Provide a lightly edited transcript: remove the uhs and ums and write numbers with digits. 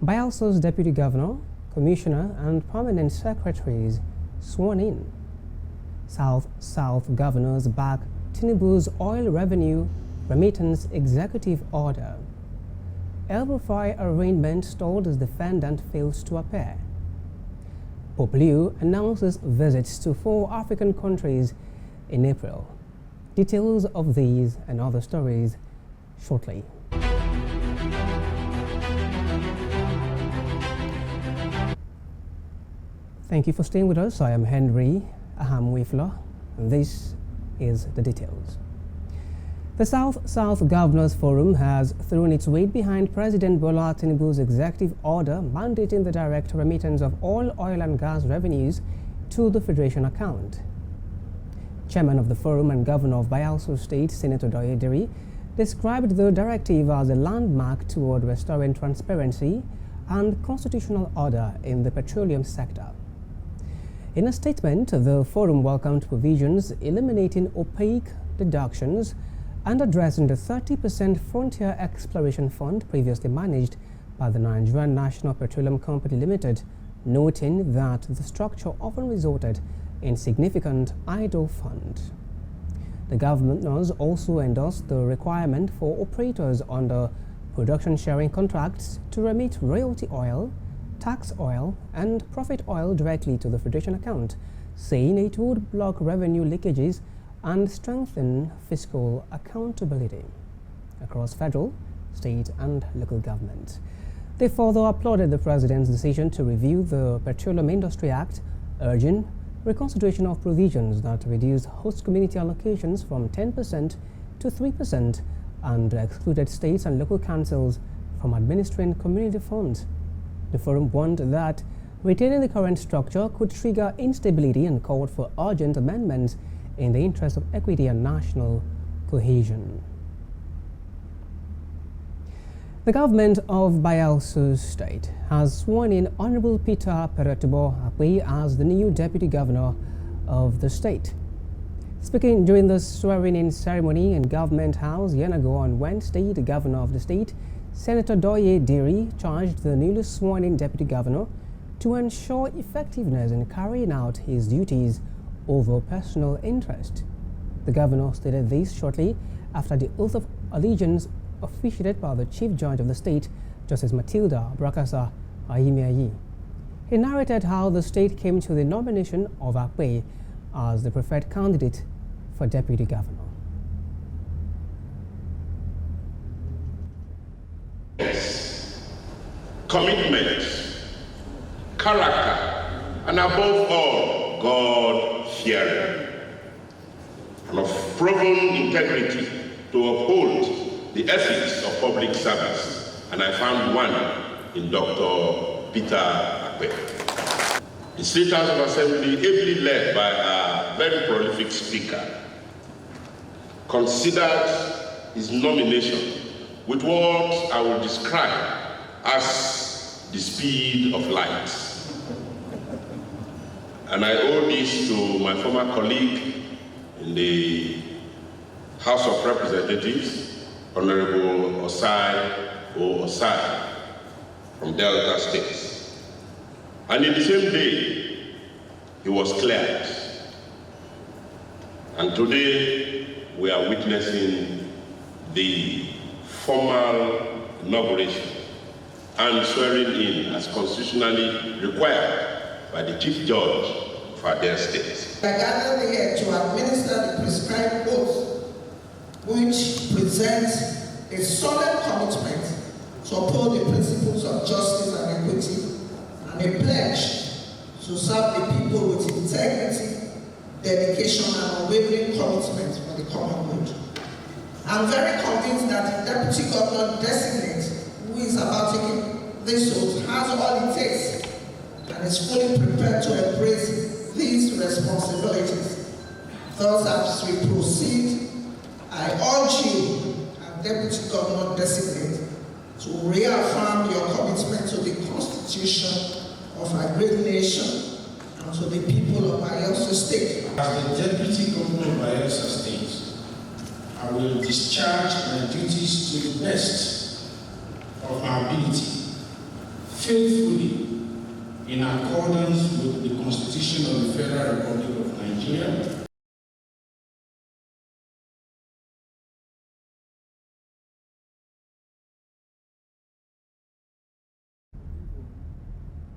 Bayelsa's Deputy Governor, Commissioner and Permanent Secretaries sworn in. South governors back Tinubu's oil revenue remittance executive order. El-Rufai arraignment stalled as defendant fails to appear. Pope Leo announces visits to 4 African countries in April. Details of these and other stories shortly. Thank you for staying with us. I am Henry Ahamuefula, and this is the details. The South Governors Forum has thrown its weight behind President Bola Tinubu's executive order mandating the direct remittance of all oil and gas revenues to the Federation account. Chairman of the Forum and Governor of Bayelsa State, Senator Doye Diri, described the directive as a landmark toward restoring transparency and constitutional order in the petroleum sector. In a statement, the Forum welcomed provisions eliminating opaque deductions and addressing the 30% Frontier Exploration Fund previously managed by the Nigerian National Petroleum Company Limited, noting that the structure often resulted in significant idle funds. The governors also endorsed the requirement for operators under production sharing contracts to remit royalty oil, tax oil and profit oil directly to the Federation account, saying it would block revenue leakages and strengthen fiscal accountability across federal, state and local governments. They further applauded the President's decision to review the Petroleum Industry Act, urging reconsideration of provisions that reduced host community allocations from 10% to 3% and excluded states and local councils from administering community funds. The Forum warned that retaining the current structure could trigger instability and called for urgent amendments in the interest of equity and national cohesion. The government of Bayelsa State has sworn in Honorable Peter Peratubo Akwe as the new Deputy Governor of the state. Speaking during the swearing-in ceremony in Government House Yenago on Wednesday, the Governor of the state, Senator Doye Diri, charged the newly sworn-in Deputy Governor to ensure effectiveness in carrying out his duties over personal interest. The Governor stated this shortly after the oath of allegiance officiated by the Chief Judge of the state, Justice Matilda Brakasa Ahimiayi. He narrated how the state came to the nomination of Akwe as the preferred candidate for Deputy Governor. Commitment, character, and above all, God-fearing, and of proven integrity to uphold the ethics of public service, and I found one in Dr. Peter Akwe. The State House of Assembly, ably led by a very prolific speaker, considered his nomination with what I will describe as the speed of light. And I owe this to my former colleague in the House of Representatives, Honorable Osai O. Osai from Delta State. And in the same day, he was cleared. And today, we are witnessing the formal inauguration and swearing in as constitutionally required by the Chief Judge of our dear state. I gather here to administer the prescribed oath, which presents a solid commitment to uphold the principles of justice and equity, and a pledge to serve the people with integrity, dedication, and unwavering commitment for the common good. I'm very convinced that the Deputy Governor designate who is about taking this oath has all it takes and is fully prepared to embrace these responsibilities. Thus, as we proceed, I urge you, and Deputy Governor designate, to reaffirm your commitment to the Constitution of our great nation and to the people of Bayelsa State. As the Deputy Governor of Bayelsa State, I will discharge my duties to the best of my ability, faithfully in accordance with the Constitution of the Federal Republic of Nigeria